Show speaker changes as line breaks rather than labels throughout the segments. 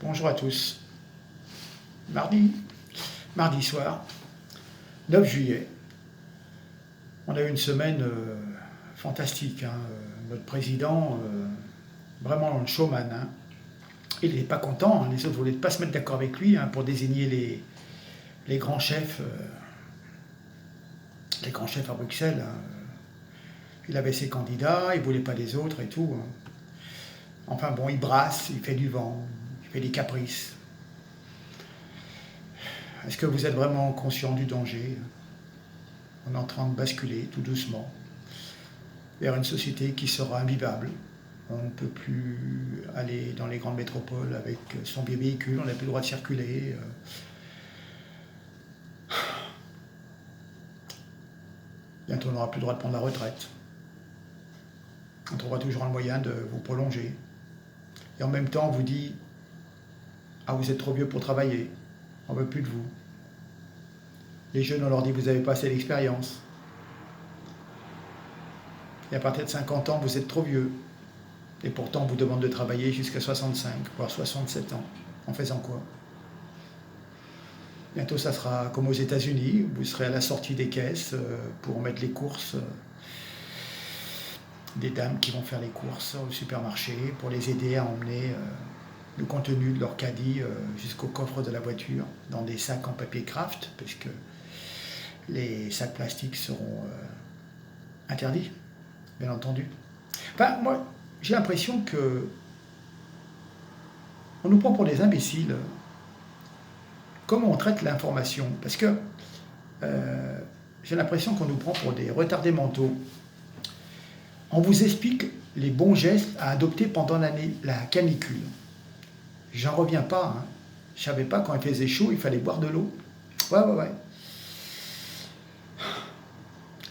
Bonjour à tous. Mardi soir, 9 juillet, on a eu une semaine fantastique, hein. Notre président, vraiment un showman, hein. Il n'est pas content, hein. Les autres ne voulaient pas se mettre d'accord avec lui, hein, pour désigner les grands chefs, à Bruxelles, hein. Il avait ses candidats, il ne voulait pas les autres et tout, hein. Enfin bon, il brasse, il fait du vent, il fait des caprices. Est-ce que vous êtes vraiment conscient du danger? On est en train de basculer tout doucement vers une société qui sera invivable. On ne peut plus aller dans les grandes métropoles avec son vieux véhicule, on n'a plus le droit de circuler. Bientôt on n'aura plus le droit de prendre la retraite. On trouvera toujours un moyen de vous prolonger. Et en même temps, on vous dit « Ah, vous êtes trop vieux pour travailler, on ne veut plus de vous. » Les jeunes, on leur dit « Vous n'avez pas assez d'expérience. » Et à partir de 50 ans, vous êtes trop vieux. Et pourtant, on vous demande de travailler jusqu'à 65, voire 67 ans. En faisant quoi? Bientôt, ça sera comme aux États-Unis. Vous serez à la sortie des caisses pour mettre les courses. Des dames qui vont faire les courses au supermarché pour les aider à emmener le contenu de leur caddie jusqu'au coffre de la voiture dans des sacs en papier craft, puisque les sacs plastiques seront interdits, bien entendu. Enfin, moi, j'ai l'impression que on nous prend pour des imbéciles. Comment on traite l'information? Parce que j'ai l'impression qu'on nous prend pour des retardés mentaux. On vous explique les bons gestes à adopter pendant la canicule. J'en reviens pas, hein. Je savais pas quand il faisait chaud, il fallait boire de l'eau. Ouais.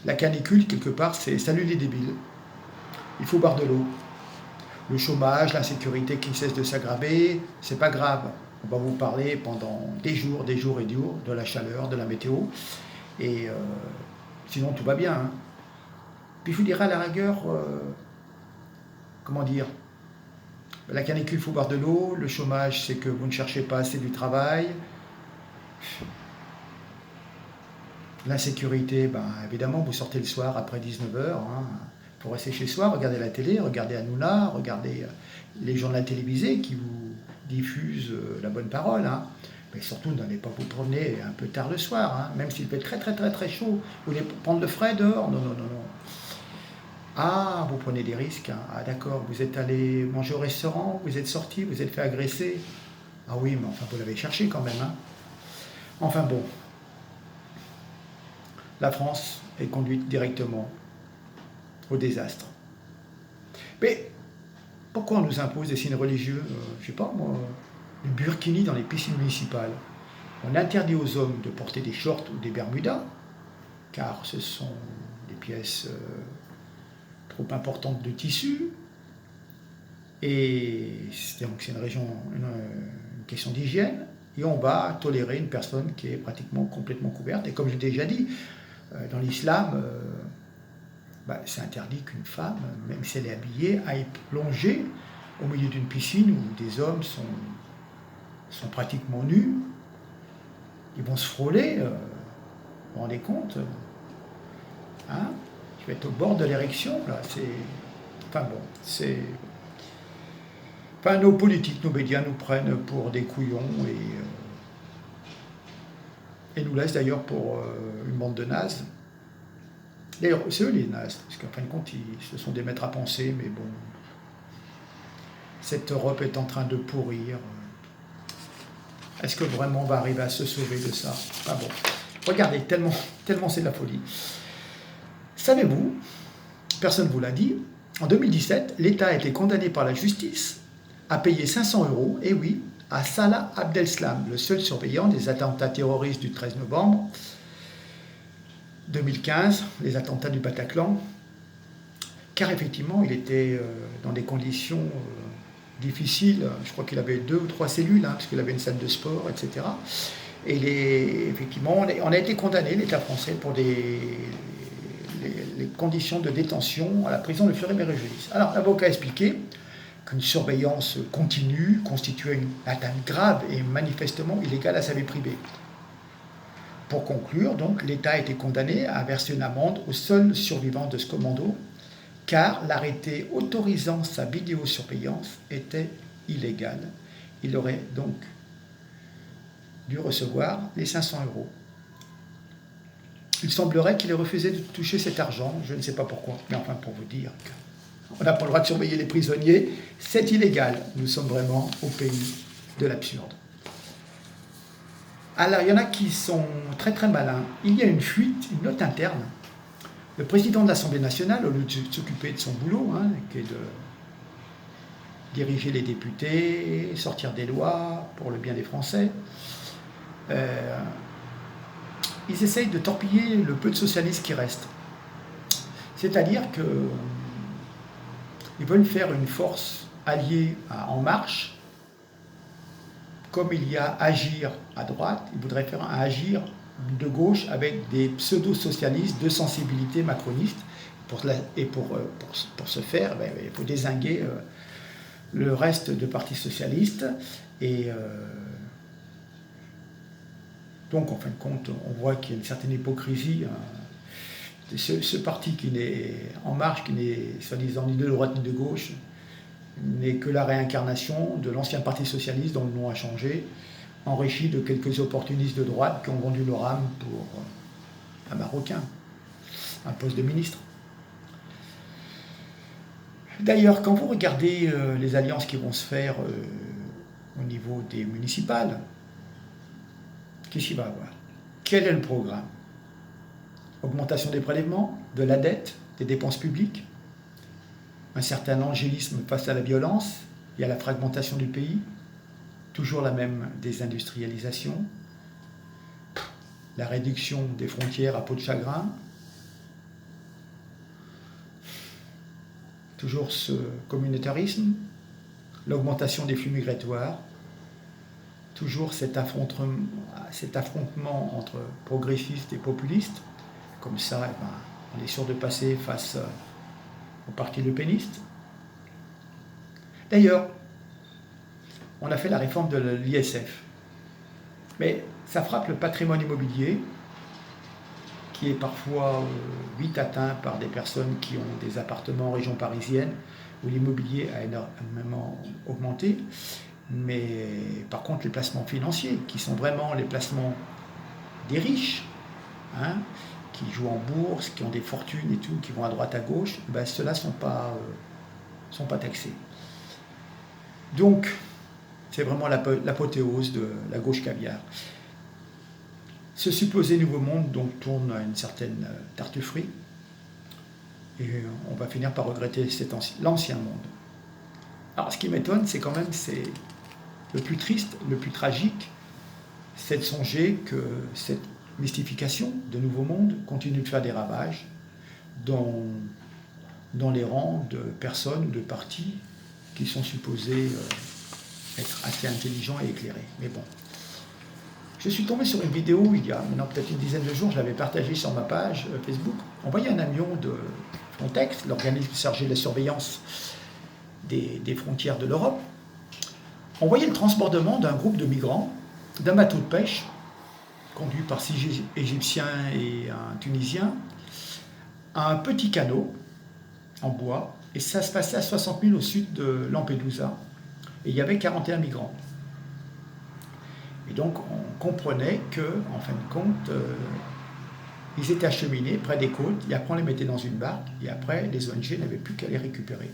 La canicule, quelque part, c'est salut les débiles. Il faut boire de l'eau. Le chômage, l'insécurité qui ne cesse de s'aggraver, c'est pas grave. On va vous parler pendant des jours et jours de la chaleur, de la météo. Et sinon, tout va bien, hein. Puis je vous dirais à la rigueur, comment dire, la canicule, il faut boire de l'eau, le chômage, c'est que vous ne cherchez pas assez du travail. L'insécurité, ben, évidemment, vous sortez le soir après 19h, hein, pour rester chez soi, regarder la télé, regarder Hanouna, regarder les journaux télévisés qui vous diffusent la bonne parole, hein. Mais surtout, n'allez pas vous promener un peu tard le soir, hein, même s'il fait très chaud. Vous voulez prendre le frais dehors? Non. Ah, vous prenez des risques, hein. Ah d'accord, vous êtes allé manger au restaurant, vous êtes sorti, vous êtes fait agresser. Ah oui, mais enfin, vous l'avez cherché quand même, hein. Enfin bon, la France est conduite directement au désastre. Mais pourquoi on nous impose des signes religieux? Je sais pas moi, le burkini dans les piscines municipales. On interdit aux hommes de porter des shorts ou des bermudas, car ce sont des pièces trop importante de tissu, et donc c'est une question d'hygiène, et on va tolérer une personne qui est pratiquement complètement couverte. Et comme j'ai déjà dit, dans l'islam, c'est interdit qu'une femme, même si elle est habillée, aille plonger au milieu d'une piscine où des hommes sont pratiquement nus. Ils vont se frôler, vous vous rendez compte, hein? Je vais être au bord de l'érection, là, nos politiques, nos médias nous prennent pour des couillons et nous laissent d'ailleurs pour une bande de nazes. D'ailleurs, c'est eux les nazes, parce qu'en fin de compte, ce sont des maîtres à penser, mais bon, cette Europe est en train de pourrir. Est-ce que vraiment on va arriver à se sauver de ça? Bon, regardez, tellement c'est de la folie. Savez-vous, personne ne vous l'a dit, en 2017, l'État a été condamné par la justice à payer 500 €, et oui, à Salah Abdeslam, le seul surveillant des attentats terroristes du 13 novembre 2015, les attentats du Bataclan, car effectivement, il était dans des conditions difficiles. Je crois qu'il avait 2 ou 3 cellules, hein, parce qu'il avait une salle de sport, etc. Et effectivement, on a été condamné, l'État français, pour les conditions de détention à la prison de Fleury-Mérogis. Alors, l'avocat a expliqué qu'une surveillance continue constituait une atteinte grave et manifestement illégale à sa vie privée. Pour conclure, donc, l'État a été condamné à verser une amende au seul survivant de ce commando, car l'arrêté autorisant sa vidéosurveillance était illégal. Il aurait donc dû recevoir les 500 €. Il semblerait qu'il ait refusé de toucher cet argent, je ne sais pas pourquoi, mais enfin pour vous dire qu'on n'a pas le droit de surveiller les prisonniers, c'est illégal. Nous sommes vraiment au pays de l'absurde. Alors, il y en a qui sont très très malins. Il y a une fuite, une note interne. Le président de l'Assemblée nationale, au lieu de s'occuper de son boulot, qui est de diriger les députés, sortir des lois pour le bien des Français, ils essayent de torpiller le peu de socialistes qui restent. C'est-à-dire qu'ils veulent faire une force alliée à En Marche. Comme il y a Agir à droite, ils voudraient faire un Agir de gauche avec des pseudo-socialistes de sensibilité macroniste. Pour ce faire, il faut dézinguer le reste de partis socialistes. Et donc, en fin de compte, on voit qu'il y a une certaine hypocrisie. Ce parti qui n'est En Marche, qui n'est soi-disant ni de droite ni de gauche, n'est que la réincarnation de l'ancien parti socialiste dont le nom a changé, enrichi de quelques opportunistes de droite qui ont vendu leur âme pour un Marocain, un poste de ministre. D'ailleurs, quand vous regardez les alliances qui vont se faire au niveau des municipales, qu'est-ce qu'il va y avoir? Quel est le programme? Augmentation des prélèvements, de la dette, des dépenses publiques, un certain angélisme face à la violence et à la fragmentation du pays, toujours la même désindustrialisation, la réduction des frontières à peau de chagrin, toujours ce communautarisme, l'augmentation des flux migratoires, toujours cet affrontement entre progressistes et populistes. Comme ça, on est sûr de passer face au parti Le Peniste. D'ailleurs, on a fait la réforme de l'ISF. Mais ça frappe le patrimoine immobilier, qui est parfois vite atteint par des personnes qui ont des appartements en région parisienne, où l'immobilier a énormément augmenté. Mais par contre, les placements financiers, qui sont vraiment les placements des riches, qui jouent en bourse, qui ont des fortunes et tout, qui vont à droite à gauche, ceux-là ne sont pas taxés. Donc, c'est vraiment l'apothéose de la gauche caviar. Ce supposé nouveau monde donc tourne à une certaine tartufferie, et on va finir par regretter l'ancien monde. Alors, ce qui m'étonne, c'est le plus triste, le plus tragique, c'est de songer que cette mystification de nouveau monde continue de faire des ravages dans les rangs de personnes ou de partis qui sont supposés être assez intelligents et éclairés. Mais bon. Je suis tombé sur une vidéo il y a maintenant peut-être une dizaine de jours, je l'avais partagée sur ma page Facebook. On voyait un avion de Frontex, l'organisme chargé de la surveillance des frontières de l'Europe. On voyait le transportement d'un groupe de migrants, d'un bateau de pêche, conduit par 6 Égyptiens et un Tunisien, à un petit canot en bois, et ça se passait à 60 000 au sud de Lampedusa, et il y avait 41 migrants. Et donc on comprenait que, en fin de compte, ils étaient acheminés près des côtes, et après on les mettait dans une barque, et après les ONG n'avaient plus qu'à les récupérer.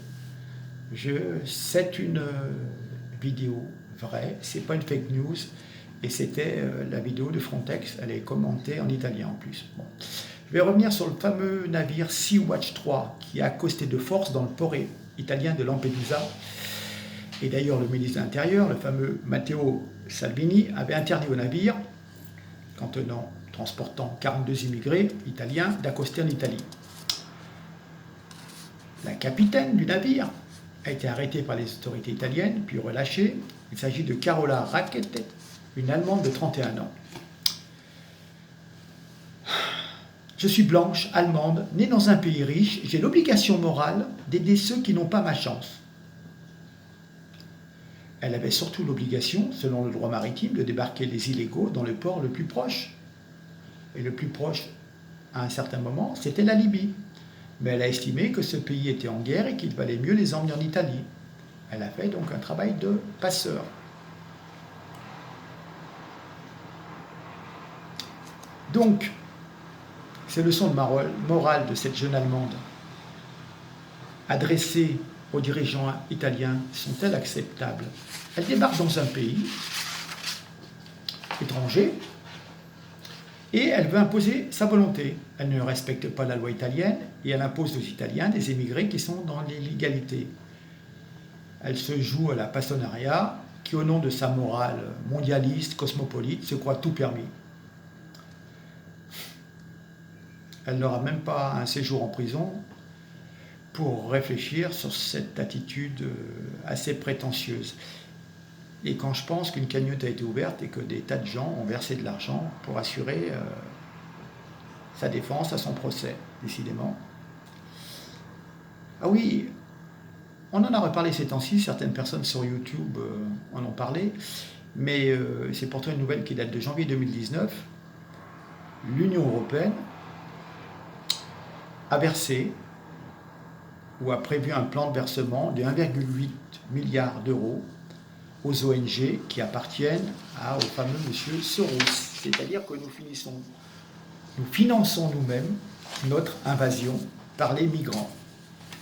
C'est une vidéo vraie, c'est pas une fake news, et c'était la vidéo de Frontex, elle est commentée en italien en plus. Bon. Je vais revenir sur le fameux navire Sea-Watch 3 qui a accosté de force dans le port italien de Lampedusa. Et d'ailleurs, le ministre de l'Intérieur, le fameux Matteo Salvini, avait interdit au navire, transportant 42 immigrés italiens, d'accoster en Italie. La capitaine du navire a été arrêtée par les autorités italiennes, puis relâchée. Il s'agit de Carola Rackete, une Allemande de 31 ans. Je suis blanche, allemande, née dans un pays riche, j'ai l'obligation morale d'aider ceux qui n'ont pas ma chance. elle avait surtout l'obligation, selon le droit maritime, de débarquer les illégaux dans le port le plus proche. Et le plus proche, à un certain moment, c'était la Libye. Mais elle a estimé que ce pays était en guerre et qu'il valait mieux les emmener en Italie. Elle a fait donc un travail de passeur. Donc, ces leçons de morale de cette jeune Allemande adressées aux dirigeants italiens sont-elles acceptables? Elle débarque dans un pays étranger et elle veut imposer sa volonté. Elle ne respecte pas la loi italienne et elle impose aux Italiens des émigrés qui sont dans l'illégalité. Elle se joue à la Passonaria qui, au nom de sa morale mondialiste, cosmopolite, se croit tout permis. Elle n'aura même pas un séjour en prison pour réfléchir sur cette attitude assez prétentieuse. Et quand je pense qu'une cagnotte a été ouverte et que des tas de gens ont versé de l'argent pour assurer sa défense à son procès, décidément. Ah oui, on en a reparlé ces temps-ci, certaines personnes sur YouTube en ont parlé, mais c'est pourtant une nouvelle qui date de janvier 2019. L'Union européenne a versé ou a prévu un plan de versement de 1,8 milliard d'euros aux ONG qui appartiennent au fameux monsieur Soros. C'est-à-dire que nous finançons nous-mêmes notre invasion par les migrants.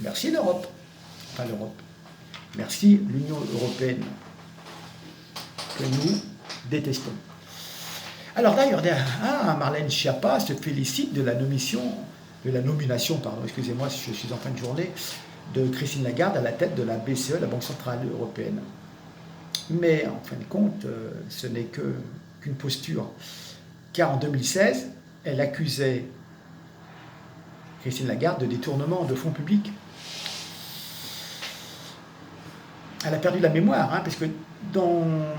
Merci l'Europe. Enfin l'Europe. Merci l'Union européenne que nous détestons. Alors d'ailleurs, Marlène Schiappa se félicite de la nomination, excusez-moi, je suis en fin de journée, de Christine Lagarde à la tête de la BCE, la Banque Centrale Européenne. Mais en fin de compte, ce n'est qu'une posture. Car en 2016, elle accusait Christine Lagarde de détournement de fonds publics. Elle a perdu la mémoire, parce que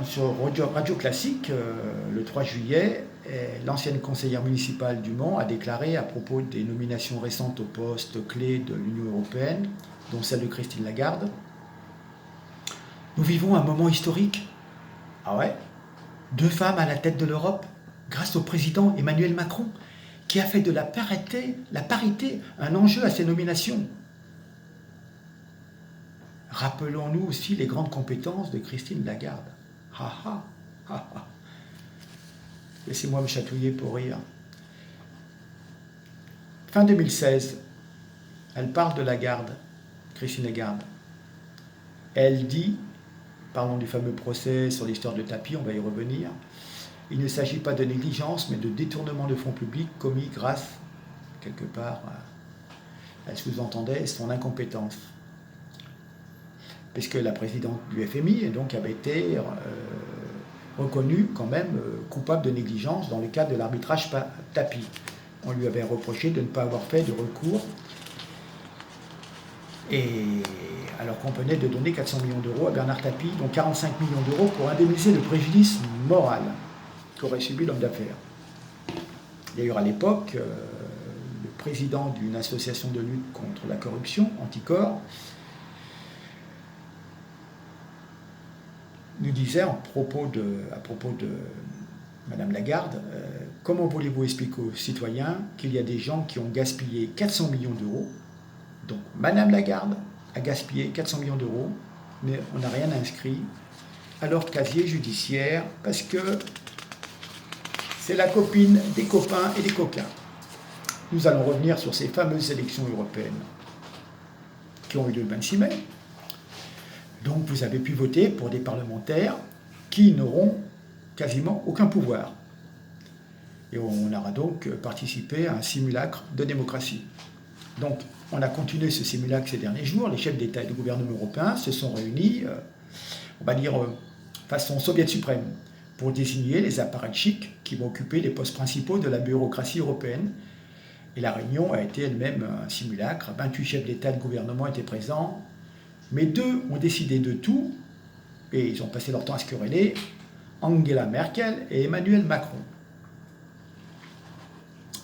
sur Radio Classique, le 3 juillet, l'ancienne conseillère municipale du Mans a déclaré à propos des nominations récentes aux postes clés de l'Union européenne, dont celle de Christine Lagarde: nous vivons un moment historique. Ah ouais? 2 femmes à la tête de l'Europe, grâce au président Emmanuel Macron, qui a fait de la parité un enjeu à ces nominations. Rappelons-nous aussi les grandes compétences de Christine Lagarde. Laissez-moi me chatouiller pour rire. Fin 2016, elle parle de Lagarde, Christine Lagarde. Elle dit, parlons du fameux procès sur l'histoire de tapis, on va y revenir, il ne s'agit pas de négligence, mais de détournement de fonds publics commis grâce, quelque part, elle sous-entendait son incompétence. Puisque la présidente du FMI donc, avait été reconnue quand même coupable de négligence dans le cadre de l'arbitrage tapis. On lui avait reproché de ne pas avoir fait de recours, et alors qu'on venait de donner 400 millions d'euros à Bernard Tapie, dont 45 millions d'euros pour indemniser le préjudice moral qu'aurait subi l'homme d'affaires. D'ailleurs, à l'époque, le président d'une association de lutte contre la corruption, Anticor, nous disait à propos de Madame Lagarde, comment voulez-vous expliquer aux citoyens qu'il y a des gens qui ont gaspillé 400 millions d'euros, donc Madame Lagarde a gaspillé 400 millions d'euros, mais on n'a rien inscrit à leur casier judiciaire parce que c'est la copine des copains et des coquins. Nous allons revenir sur ces fameuses élections européennes qui ont eu lieu le 26 mai. Donc vous avez pu voter pour des parlementaires qui n'auront quasiment aucun pouvoir. Et on aura donc participé à un simulacre de démocratie. Donc on a continué ce simulacre ces derniers jours. Les chefs d'État et de gouvernement européens se sont réunis, on va dire, façon soviet suprême, pour désigner les apparatchiks qui vont occuper les postes principaux de la bureaucratie européenne. Et la réunion a été elle-même un simulacre. 28 chefs d'État et de gouvernement étaient présents. Mais 2 ont décidé de tout, et ils ont passé leur temps à se quereller, Angela Merkel et Emmanuel Macron.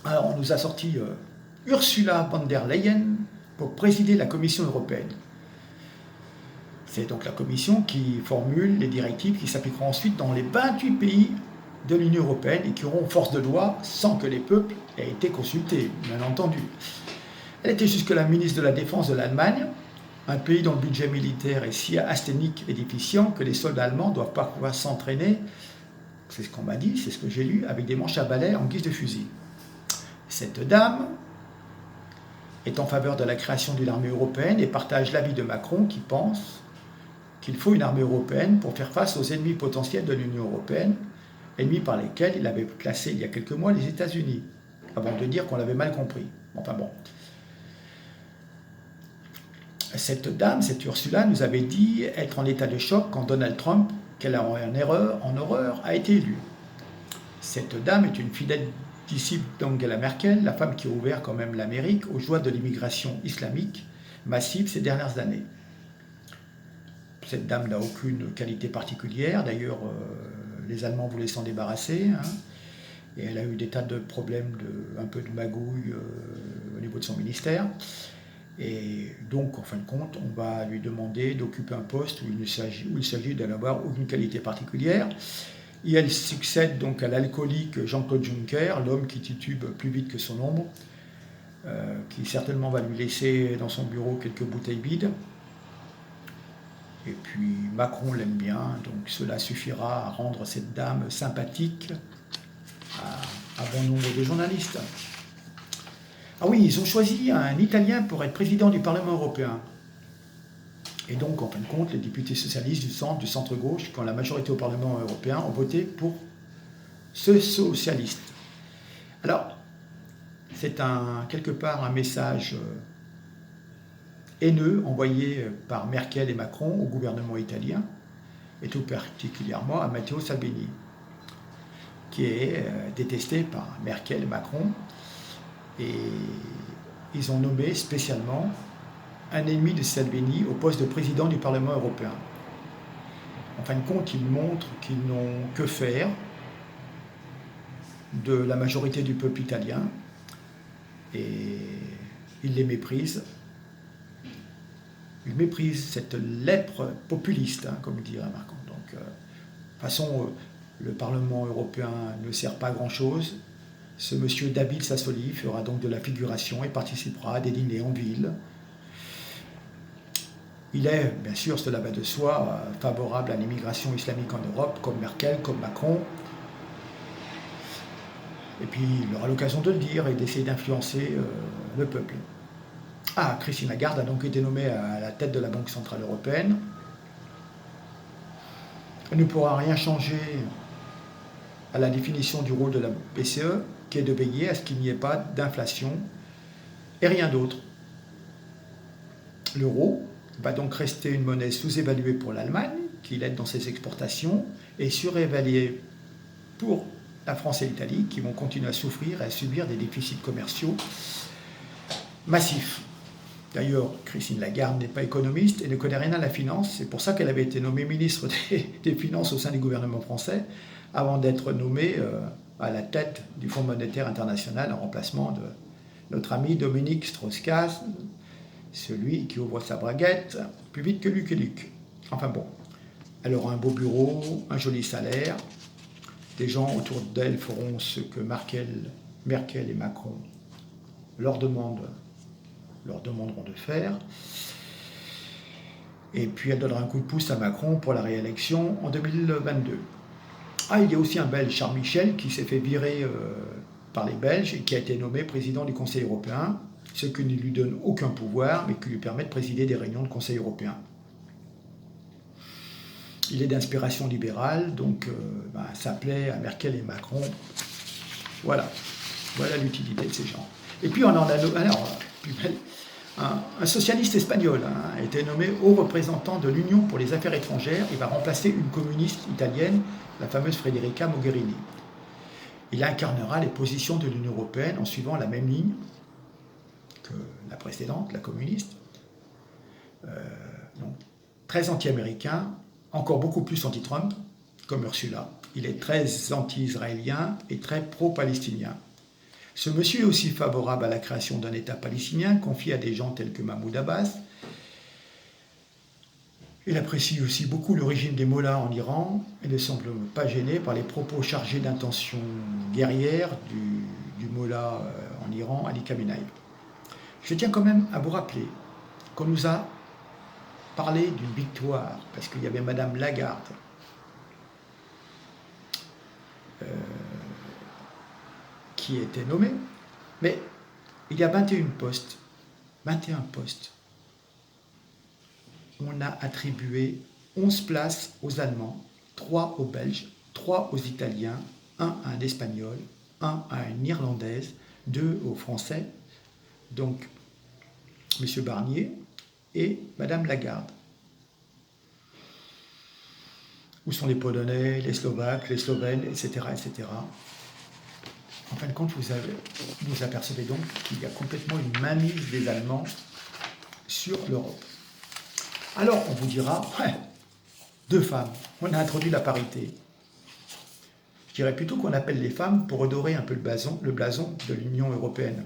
Alors on nous a sorti Ursula von der Leyen pour présider la Commission européenne. C'est donc la Commission qui formule les directives qui s'appliqueront ensuite dans les 28 pays de l'Union européenne et qui auront force de loi sans que les peuples aient été consultés, bien entendu. Elle était jusque-là ministre de la Défense de l'Allemagne, un pays dont le budget militaire est si asthénique et déficient que les soldats allemands doivent parfois s'entraîner, c'est ce qu'on m'a dit, c'est ce que j'ai lu, avec des manches à balai en guise de fusil. Cette dame est en faveur de la création d'une armée européenne et partage l'avis de Macron qui pense qu'il faut une armée européenne pour faire face aux ennemis potentiels de l'Union européenne, ennemis par lesquels il avait classé il y a quelques mois les États-Unis, avant de dire qu'on l'avait mal compris. Enfin bon. Cette dame, cette Ursula, nous avait dit être en état de choc quand Donald Trump, qu'elle a en horreur, a été élu. Cette dame est une fidèle disciple d'Angela Merkel, la femme qui a ouvert quand même l'Amérique aux joies de l'immigration islamique massive ces dernières années. Cette dame n'a aucune qualité particulière, d'ailleurs les Allemands voulaient s'en débarrasser, hein, et elle a eu des tas de problèmes, un peu de magouille au niveau de son ministère. Et donc, en fin de compte, on va lui demander d'occuper un poste où il s'agit de n'avoir aucune qualité particulière. Et elle succède donc à l'alcoolique Jean-Claude Juncker, l'homme qui titube plus vite que son ombre, qui certainement va lui laisser dans son bureau quelques bouteilles vides. Et puis Macron l'aime bien, donc cela suffira à rendre cette dame sympathique à bon nombre de journalistes. Ah oui, ils ont choisi un Italien pour être président du Parlement européen. Et donc, en fin de compte, les députés socialistes du centre-gauche, qui ont la majorité au Parlement européen, ont voté pour ce socialiste. Alors, c'est quelque part un message haineux envoyé par Merkel et Macron au gouvernement italien, et tout particulièrement à Matteo Salvini, qui est détesté par Merkel et Macron. Et ils ont nommé spécialement un ennemi de Salvini au poste de président du Parlement européen. En fin de compte, ils montrent qu'ils n'ont que faire de la majorité du peuple italien et ils les méprisent. Ils méprisent cette lèpre populiste, hein, comme dirait Macron. Donc, de toute façon, le Parlement européen ne sert pas à grand-chose. Ce monsieur David Sassoli fera donc de la figuration et participera à des dîners en ville. Il est, bien sûr, cela va de soi, favorable à l'immigration islamique en Europe, comme Merkel, comme Macron. Et puis, il aura l'occasion de le dire et d'essayer d'influencer le peuple. Ah, Christine Lagarde a donc été nommée à la tête de la Banque Centrale Européenne. Elle ne pourra rien changer à la définition du rôle de la BCE, qui est de veiller à ce qu'il n'y ait pas d'inflation et rien d'autre. L'euro va donc rester une monnaie sous-évaluée pour l'Allemagne, qui l'aide dans ses exportations, et surévaluée pour la France et l'Italie, qui vont continuer à souffrir et à subir des déficits commerciaux massifs. D'ailleurs, Christine Lagarde n'est pas économiste et ne connaît rien à la finance. C'est pour ça qu'elle avait été nommée ministre des Finances au sein du gouvernement français, avant d'être nommée à la tête du Fonds monétaire international en remplacement de notre ami Dominique Strauss-Kahn, celui qui ouvre sa braguette plus vite que Luc et Luc. Enfin bon, elle aura un beau bureau, un joli salaire. Des gens autour d'elle feront ce que Merkel et Macron leur demanderont de faire. Et puis elle donnera un coup de pouce à Macron pour la réélection en 2022. Ah, il y a aussi un Belge, Charles Michel, qui s'est fait virer par les Belges et qui a été nommé président du Conseil européen, ce qui ne lui donne aucun pouvoir, mais qui lui permet de présider des réunions de Conseil européen. Il est d'inspiration libérale, donc ça plaît à Merkel et Macron. Voilà l'utilité de ces gens. Et puis on en a un socialiste espagnol a été nommé haut représentant de l'Union pour les affaires étrangères et va remplacer une communiste italienne, la fameuse Federica Mogherini. Il incarnera les positions de l'Union européenne en suivant la même ligne que la précédente, la communiste. Donc, très anti-américain, encore beaucoup plus anti-Trump, comme Ursula. Il est très anti-israélien et très pro-palestinien. Ce monsieur est aussi favorable à la création d'un État palestinien confié à des gens tels que Mahmoud Abbas. Il apprécie aussi beaucoup le régime des mollahs en Iran et ne semble pas gêné par les propos chargés d'intentions guerrières du mollah en Iran, Ali Khamenei. Je tiens quand même à vous rappeler qu'on nous a parlé d'une victoire, parce qu'il y avait Madame Lagarde, qui était nommée, mais il y a 21 postes. On a attribué 11 places aux Allemands, 3 aux Belges, 3 aux Italiens, 1 à un Espagnol, 1 à une Irlandaise, 2 aux Français, donc M. Barnier et Mme Lagarde. Où sont les Polonais, les Slovaques, les Slovènes, etc., etc. En fin de compte, vous apercevez donc qu'il y a complètement une mainmise des Allemands sur l'Europe. Alors, on vous dira, ouais, 2 femmes, on a introduit la parité. Je dirais plutôt qu'on appelle les femmes pour redorer un peu le blason de l'Union européenne.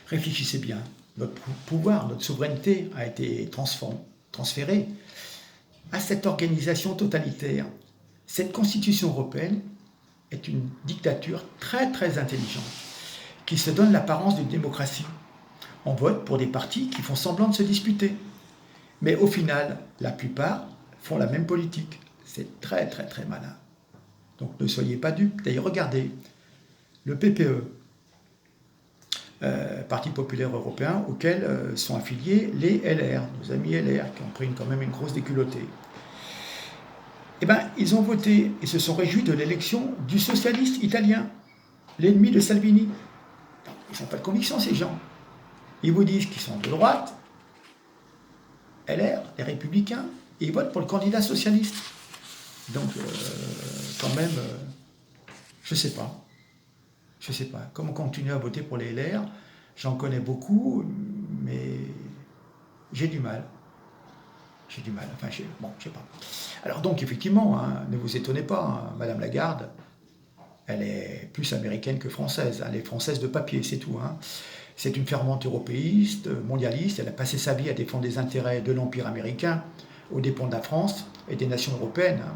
Réfléchissez bien, notre pouvoir, notre souveraineté a été transférée à cette organisation totalitaire. Cette constitution européenne est une dictature très très intelligente, qui se donne l'apparence d'une démocratie. On vote pour des partis qui font semblant de se disputer. Mais au final, la plupart font la même politique. C'est très très très malin. Donc ne soyez pas dupes. D'ailleurs, regardez, le PPE, Parti populaire européen, auquel sont affiliés les LR, nos amis LR, qui ont pris quand même une grosse déculottée. Eh bien, ils ont voté et se sont réjouis de l'élection du socialiste italien, l'ennemi de Salvini. Ils n'ont pas de conviction, ces gens. Ils vous disent qu'ils sont de droite, LR, les Républicains, et ils votent pour le candidat socialiste. Donc, quand même, je ne sais pas. Je ne sais pas. Comment continuer à voter pour les LR? J'en connais beaucoup, mais j'ai du mal. J'ai du mal. Enfin, bon, je sais pas. Alors donc, effectivement, hein, ne vous étonnez pas, hein, Madame Lagarde, elle est plus américaine que française. Elle est française de papier, c'est tout. Hein. C'est une fervente européiste, mondialiste. Elle a passé sa vie à défendre les intérêts de l'Empire américain aux dépens de la France et des nations européennes. Hein.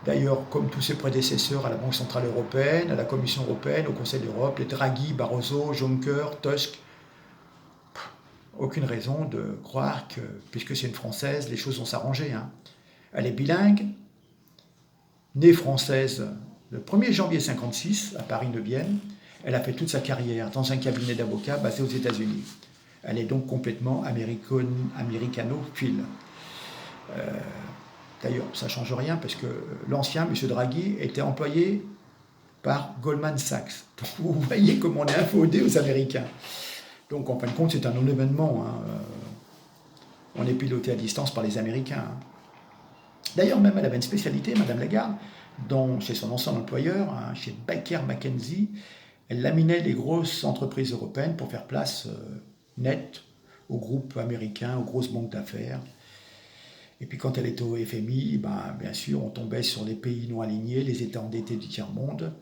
D'ailleurs, comme tous ses prédécesseurs à la Banque Centrale Européenne, à la Commission Européenne, au Conseil d'Europe, les Draghi, Barroso, Juncker, Tusk, aucune raison de croire que, puisque c'est une Française, les choses vont s'arranger. Hein. Elle est bilingue, née française le 1er janvier 1956 à Paris 9e. Elle a fait toute sa carrière dans un cabinet d'avocats basé aux États-Unis. Elle est donc complètement américanophile. D'ailleurs, ça ne change rien parce que l'ancien, M. Draghi, était employé par Goldman Sachs. Donc, vous voyez comment on est infodé aux Américains. Donc, en fin de compte, c'est un non-événement. Hein. On est piloté à distance par les Américains. Hein. D'ailleurs, même elle avait une spécialité, Mme Lagarde, chez son ancien employeur, hein, chez Baker McKenzie, elle laminait les grosses entreprises européennes pour faire place nette aux groupes américains, aux grosses banques d'affaires. Et puis quand elle était au FMI, bien sûr, on tombait sur les pays non alignés, les États endettés du tiers-monde.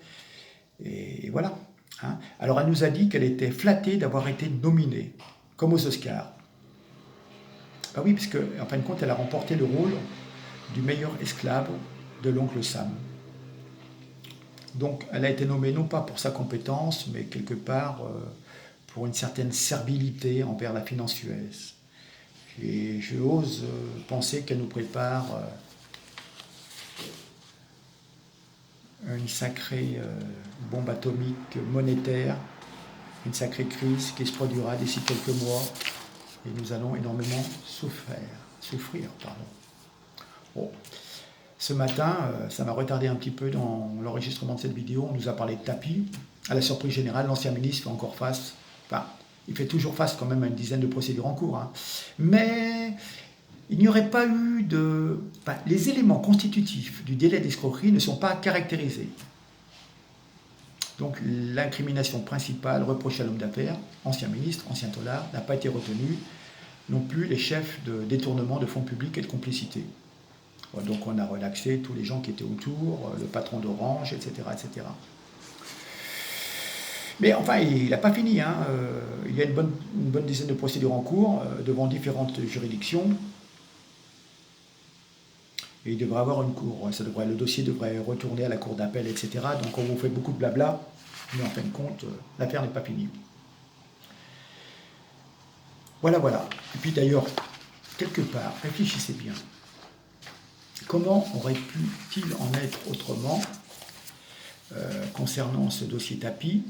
Et voilà. Hein. Alors elle nous a dit qu'elle était flattée d'avoir été nominée, comme aux Oscars. Ah oui, parce qu'en fin de compte, elle a remporté le rôle du meilleur esclave de l'oncle Sam. Donc elle a été nommée non pas pour sa compétence, mais quelque part pour une certaine servilité envers la finance suisse. Et je ose penser qu'elle nous prépare une sacrée bombe atomique monétaire, une sacrée crise qui se produira d'ici quelques mois et nous allons énormément souffrir. Bon. Ce matin, ça m'a retardé un petit peu dans l'enregistrement de cette vidéo, on nous a parlé de tapis. À la surprise générale, l'ancien ministre fait encore face, il fait toujours face quand même à une dizaine de procédures en cours. Hein. Mais il n'y aurait pas eu de... les éléments constitutifs du délai d'escroquerie ne sont pas caractérisés. Donc l'incrimination principale reprochée à l'homme d'affaires, ancien ministre, ancien tolard, n'a pas été retenue, non plus les chefs de détournement de fonds publics et de complicité. Donc on a relaxé tous les gens qui étaient autour, le patron d'Orange, etc., etc. Mais enfin, il n'a pas fini. Hein. Il y a une bonne dizaine de procédures en cours devant différentes juridictions. et il devrait avoir une cour. Le dossier devrait retourner à la cour d'appel, etc. Donc on vous fait beaucoup de blabla, mais en fin de compte, l'affaire n'est pas finie. Voilà, voilà. Et puis d'ailleurs, quelque part, réfléchissez bien. Comment aurait-il en être autrement concernant ce dossier tapis?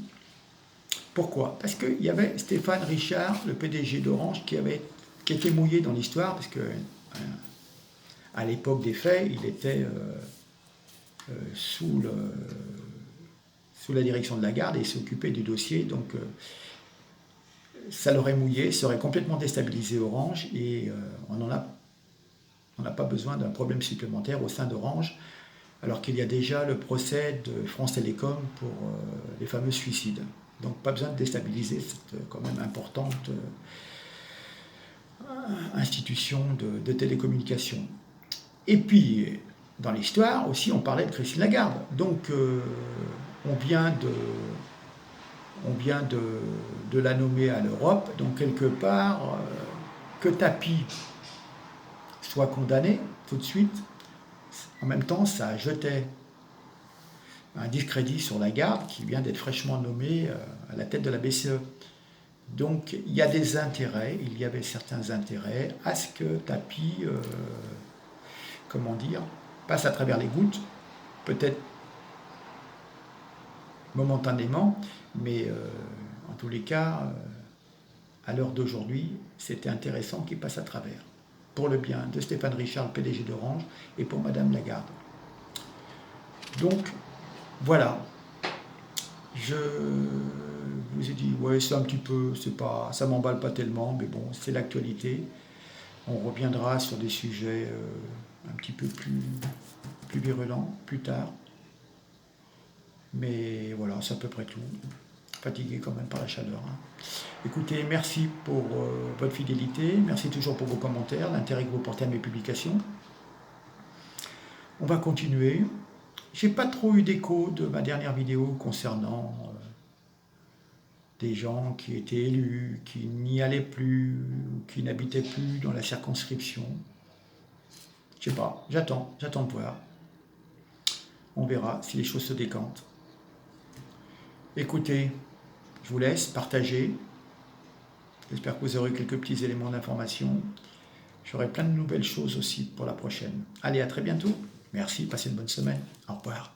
Pourquoi? Parce qu'il y avait Stéphane Richard, le PDG d'Orange, qui était mouillé dans l'histoire, parce que à l'époque des faits, il était sous la direction de la garde et il s'occupait du dossier, donc ça l'aurait mouillé, ça aurait complètement déstabilisé Orange, et on n'a pas besoin d'un problème supplémentaire au sein d'Orange, alors qu'il y a déjà le procès de France Télécom pour les fameux suicides. Donc pas besoin de déstabiliser cette quand même importante institution de télécommunication. Et puis, dans l'histoire aussi, on parlait de Christine Lagarde. Donc on vient de la nommer à l'Europe. Donc quelque part, que Tapie soit condamné tout de suite, en même temps, ça jetait un discrédit sur Lagarde qui vient d'être fraîchement nommée à la tête de la BCE. Donc il y a des intérêts, il y avait certains intérêts à ce que Tapie, passe à travers les gouttes, peut-être momentanément, mais en tous les cas, à l'heure d'aujourd'hui, c'était intéressant qu'il passe à travers, pour le bien de Stéphane Richard, le PDG d'Orange, et pour Madame Lagarde. Donc, voilà. Je vous ai dit, ouais, c'est un petit peu, ça m'emballe pas tellement, mais bon, c'est l'actualité. On reviendra sur des sujets un petit peu plus virulents plus tard. Mais voilà, c'est à peu près tout. Fatigué quand même par la chaleur. Écoutez, merci pour votre fidélité, merci toujours pour vos commentaires, l'intérêt que vous portez à mes publications. On va continuer. J'ai pas trop eu d'écho de ma dernière vidéo concernant des gens qui étaient élus, qui n'y allaient plus, qui n'habitaient plus dans la circonscription. Je sais pas, j'attends de voir. On verra si les choses se décantent. Écoutez, je vous laisse partager. J'espère que vous aurez quelques petits éléments d'information. J'aurai plein de nouvelles choses aussi pour la prochaine. Allez, à très bientôt. Merci, passez une bonne semaine. Au revoir.